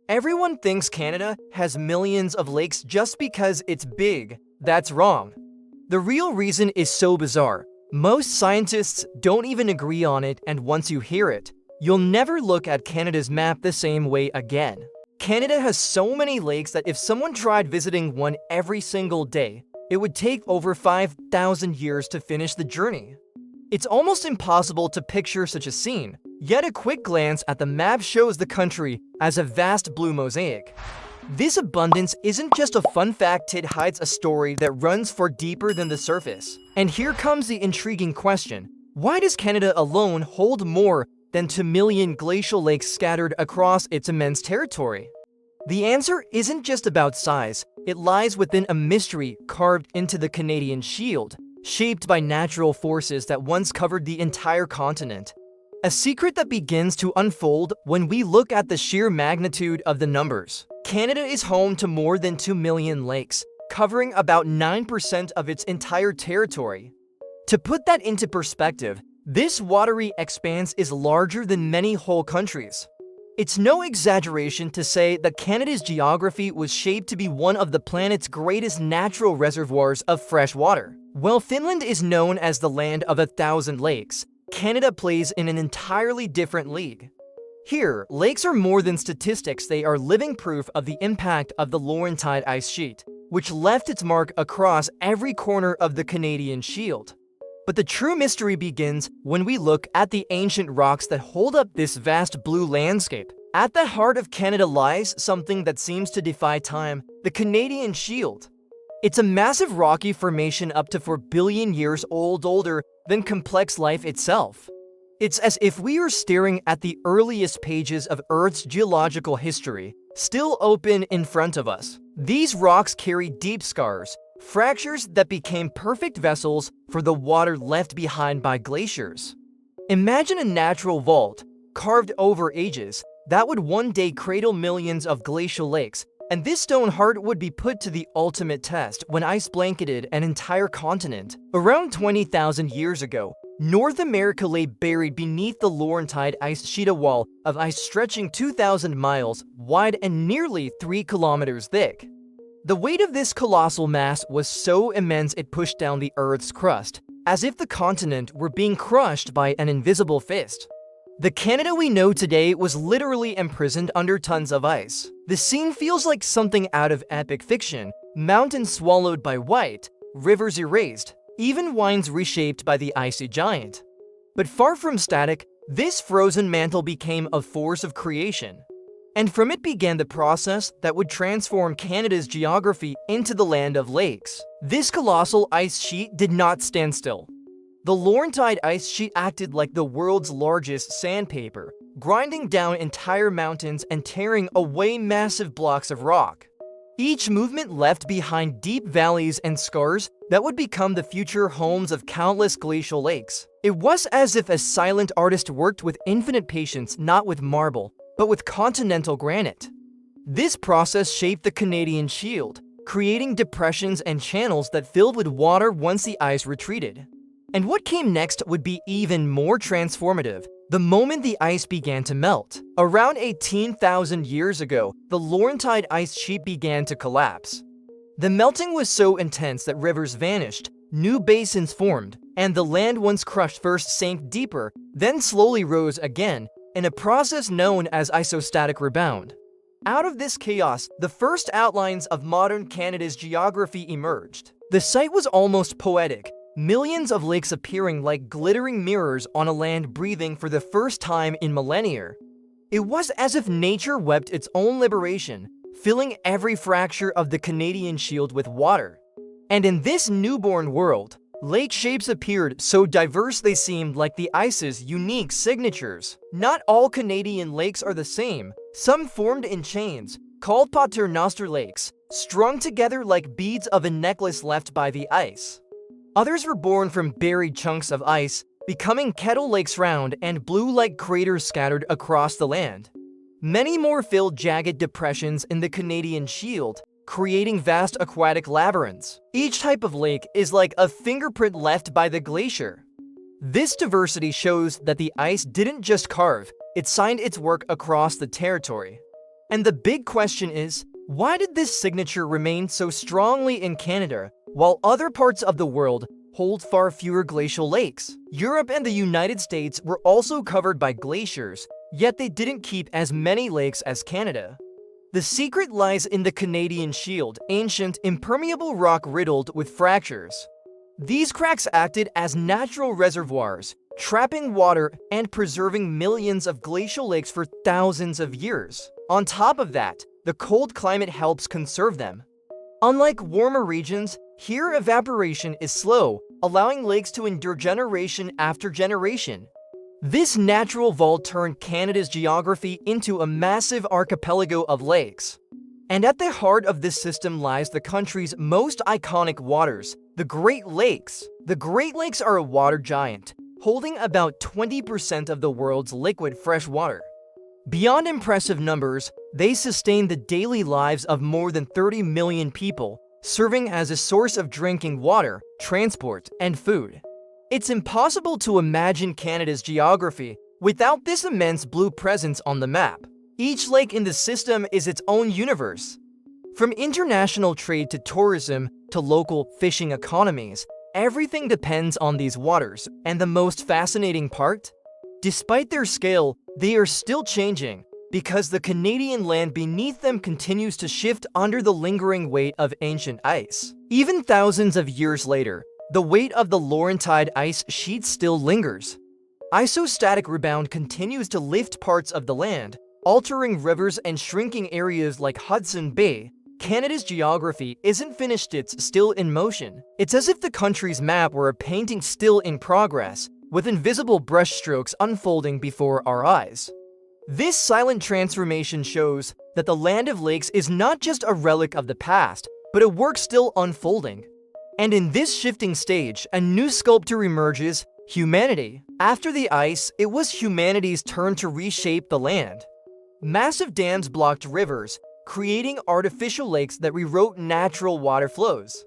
Everyone thinks Canada has millions of lakes just because it's big. That's wrong. The real reason is so bizarre. Most scientists don't even agree on it, and once you hear it, you'll never look at Canada's map the same way again. Canada has so many lakes that if someone tried visiting one every single day, it would take over 5,000 years to finish the journey. It's almost impossible to picture such a scene, yet a quick glance at the map shows the country as a vast blue mosaic. This abundance isn't just a fun fact, it hides a story that runs far deeper than the surface. And here comes the intriguing question. Why does Canada alone hold more than 2 million glacial lakes scattered across its immense territory? The answer isn't just about size, it lies within a mystery carved into the Canadian shield, shaped by natural forces that once covered the entire continent. A secret that begins to unfold when we look at the sheer magnitude of the numbers. Canada is home to more than 2 million lakes, covering about 9% of its entire territory. To put that into perspective, this watery expanse is larger than many whole countries. It's no exaggeration to say that Canada's geography was shaped to be one of the planet's greatest natural reservoirs of fresh water. While Finland is known as the land of 1,000 lakes, Canada plays in an entirely different league. Here, lakes are more than statistics, they are living proof of the impact of the Laurentide Ice Sheet, which left its mark across every corner of the Canadian shield. But the true mystery begins when we look at the ancient rocks that hold up this vast blue landscape. At the heart of Canada lies something that seems to defy time, the Canadian Shield. It's a massive rocky formation up to 4 billion years old, older than complex life itself. It's as if we are staring at the earliest pages of Earth's geological history, still open in front of us. These rocks carry deep scars, fractures that became perfect vessels for the water left behind by glaciers. Imagine a natural vault, carved over ages, that would one day cradle millions of glacial lakes, and this stone heart would be put to the ultimate test when ice blanketed an entire continent. Around 20,000 years ago, North America lay buried beneath the Laurentide Ice Sheet, a wall of ice stretching 2,000 miles wide and nearly 3 kilometers thick. The weight of this colossal mass was so immense it pushed down the Earth's crust, as if the continent were being crushed by an invisible fist. The Canada we know today was literally imprisoned under tons of ice. The scene feels like something out of epic fiction, mountains swallowed by white, rivers erased, even wines reshaped by the icy giant. But far from static, this frozen mantle became a force of creation. And from it began the process that would transform Canada's geography into the land of lakes. This colossal ice sheet did not stand still. The Laurentide Ice Sheet acted like the world's largest sandpaper, grinding down entire mountains and tearing away massive blocks of rock. Each movement left behind deep valleys and scars that would become the future homes of countless glacial lakes. It was as if a silent artist worked with infinite patience, not with marble, but with continental granite. This process shaped the Canadian Shield, creating depressions and channels that filled with water once the ice retreated. And what came next would be even more transformative. The moment the ice began to melt. Around 18,000 years ago, the Laurentide Ice Sheet began to collapse. The melting was so intense that rivers vanished, new basins formed, and the land once crushed first sank deeper, then slowly rose again, in a process known as isostatic rebound. Out of this chaos, the first outlines of modern Canada's geography emerged. The sight was almost poetic. Millions of lakes appearing like glittering mirrors on a land breathing for the first time in millennia. It was as if nature wept its own liberation, filling every fracture of the Canadian Shield with water. And in this newborn world, lake shapes appeared so diverse they seemed like the ice's unique signatures. Not all Canadian lakes are the same. Some formed in chains, called paternoster lakes, strung together like beads of a necklace left by the ice. Others were born from buried chunks of ice, becoming kettle lakes round and blue like craters scattered across the land. Many more filled jagged depressions in the Canadian Shield, creating vast aquatic labyrinths. Each type of lake is like a fingerprint left by the glacier. This diversity shows that the ice didn't just carve, it signed its work across the territory. And the big question is, why did this signature remain so strongly in Canada, while other parts of the world hold far fewer glacial lakes? Europe and the United States were also covered by glaciers, yet they didn't keep as many lakes as Canada. The secret lies in the Canadian Shield, ancient, impermeable rock riddled with fractures. These cracks acted as natural reservoirs, trapping water and preserving millions of glacial lakes for thousands of years. On top of that, the cold climate helps conserve them. Unlike warmer regions, here evaporation is slow, allowing lakes to endure generation after generation. This natural vault turned Canada's geography into a massive archipelago of lakes. And at the heart of this system lies the country's most iconic waters, the Great Lakes. The Great Lakes are a water giant, holding about 20% of the world's liquid fresh water. Beyond impressive numbers, they sustain the daily lives of more than 30 million people, serving as a source of drinking water, transport, and food. It's impossible to imagine Canada's geography without this immense blue presence on the map. Each lake in the system is its own universe. From international trade to tourism to local fishing economies, everything depends on these waters. And the most fascinating part? Despite their scale, they are still changing because the Canadian land beneath them continues to shift under the lingering weight of ancient ice. Even thousands of years later, the weight of the Laurentide Ice Sheet still lingers. Isostatic rebound continues to lift parts of the land, altering rivers and shrinking areas like Hudson Bay. Canada's geography isn't finished, it's still in motion. It's as if the country's map were a painting still in progress, with invisible brushstrokes unfolding before our eyes. This silent transformation shows that the Land of Lakes is not just a relic of the past, but a work still unfolding. And in this shifting stage, a new sculptor emerges: humanity. After the ice, it was humanity's turn to reshape the land. Massive dams blocked rivers, creating artificial lakes that rewrote natural water flows.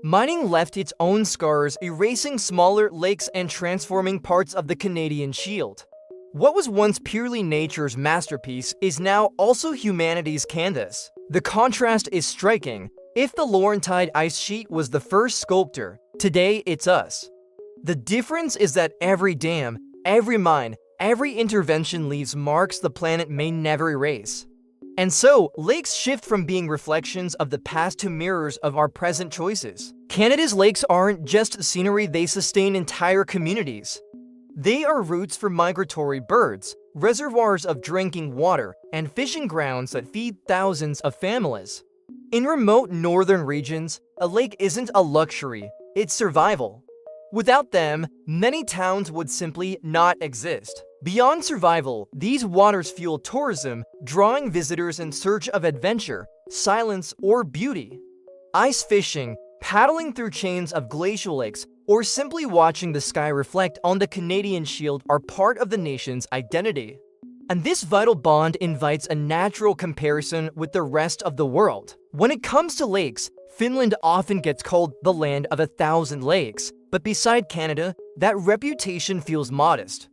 Mining left its own scars, erasing smaller lakes and transforming parts of the Canadian Shield. What was once purely nature's masterpiece is now also humanity's canvas. The contrast is striking. If the Laurentide Ice Sheet was the first sculptor, today it's us. The difference is that every dam, every mine, every intervention leaves marks the planet may never erase. And so, lakes shift from being reflections of the past to mirrors of our present choices. Canada's lakes aren't just scenery, they sustain entire communities. They are routes for migratory birds, reservoirs of drinking water, and fishing grounds that feed thousands of families. In remote northern regions, a lake isn't a luxury, it's survival. Without them, many towns would simply not exist. Beyond survival, these waters fuel tourism, drawing visitors in search of adventure, silence, or beauty. Ice fishing, paddling through chains of glacial lakes, or simply watching the sky reflect on the Canadian Shield are part of the nation's identity. And this vital bond invites a natural comparison with the rest of the world. When it comes to lakes, Finland often gets called the land of 1,000 lakes, but beside Canada, that reputation feels modest.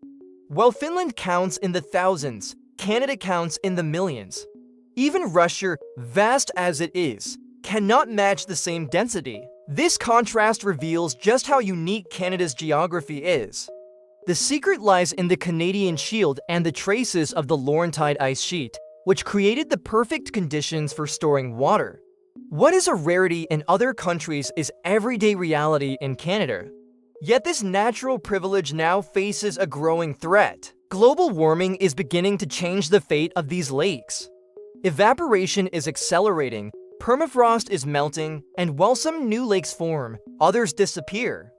While Finland counts in the thousands, Canada counts in the millions. Even Russia, vast as it is, cannot match the same density. This contrast reveals just how unique Canada's geography is. The secret lies in the Canadian Shield and the traces of the Laurentide Ice Sheet, which created the perfect conditions for storing water. What is a rarity in other countries is everyday reality in Canada. Yet this natural privilege now faces a growing threat. Global warming is beginning to change the fate of these lakes. Evaporation is accelerating, permafrost is melting, and while some new lakes form, others disappear.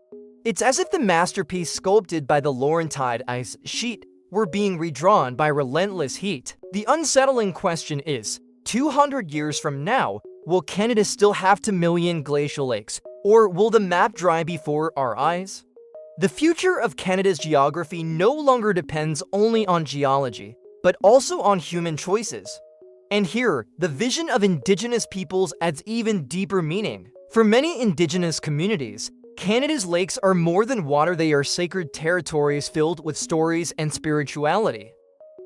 It's as if the masterpiece sculpted by the Laurentide Ice Sheet were being redrawn by relentless heat. The unsettling question is, 200 years from now, will Canada still have 2 million glacial lakes, or will the map dry before our eyes? The future of Canada's geography no longer depends only on geology, but also on human choices. And here, the vision of Indigenous peoples adds even deeper meaning. For many Indigenous communities, Canada's lakes are more than water, they are sacred territories filled with stories and spirituality.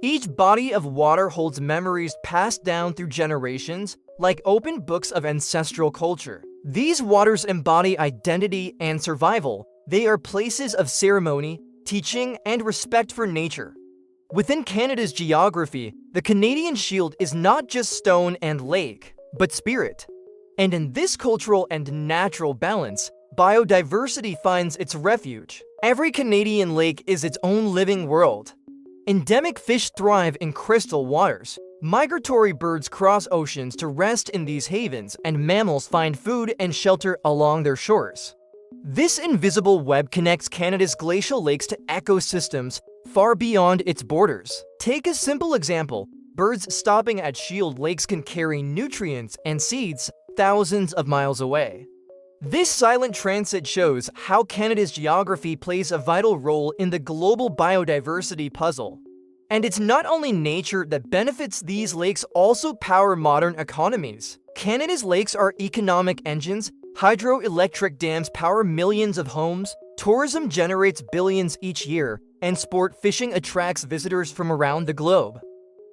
Each body of water holds memories passed down through generations, like open books of ancestral culture. These waters embody identity and survival. They are places of ceremony, teaching, and respect for nature. Within Canada's geography, the Canadian Shield is not just stone and lake, but spirit. And in this cultural and natural balance, biodiversity finds its refuge. Every Canadian lake is its own living world. Endemic fish thrive in crystal waters. Migratory birds cross oceans to rest in these havens, and mammals find food and shelter along their shores. This invisible web connects Canada's glacial lakes to ecosystems far beyond its borders. Take a simple example. Birds stopping at Shield Lakes can carry nutrients and seeds thousands of miles away. This silent transit shows how Canada's geography plays a vital role in the global biodiversity puzzle. And it's not only nature that benefits; these lakes also power modern economies. Canada's lakes are economic engines. Hydroelectric dams power millions of homes, tourism generates billions each year, and sport fishing attracts visitors from around the globe.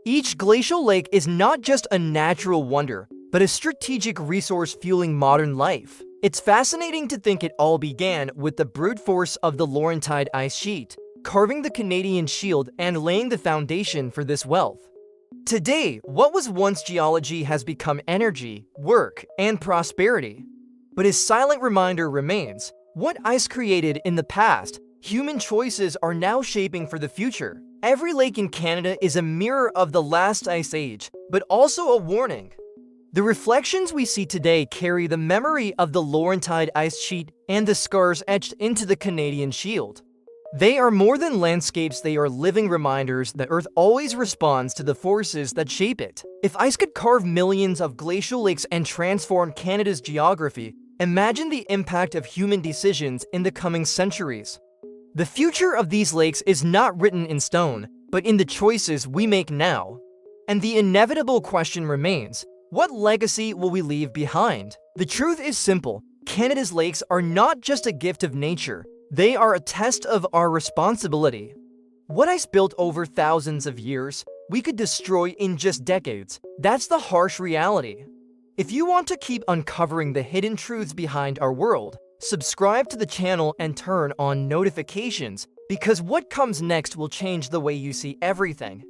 Each glacial lake is not just a natural wonder, but a strategic resource fueling modern life. It's fascinating to think it all began with the brute force of the Laurentide Ice Sheet, carving the Canadian Shield and laying the foundation for this wealth. Today, what was once geology has become energy, work, and prosperity. But a silent reminder remains: what ice created in the past, human choices are now shaping for the future. Every lake in Canada is a mirror of the last ice age, but also a warning. The reflections we see today carry the memory of the Laurentide Ice Sheet and the scars etched into the Canadian Shield. They are more than landscapes; they are living reminders that Earth always responds to the forces that shape it. If ice could carve millions of glacial lakes and transform Canada's geography, imagine the impact of human decisions in the coming centuries. The future of these lakes is not written in stone, but in the choices we make now. And the inevitable question remains: what legacy will we leave behind? The truth is simple: Canada's lakes are not just a gift of nature, they are a test of our responsibility. What ice built over thousands of years, we could destroy in just decades. That's the harsh reality. If you want to keep uncovering the hidden truths behind our world, subscribe to the channel and turn on notifications, because what comes next will change the way you see everything.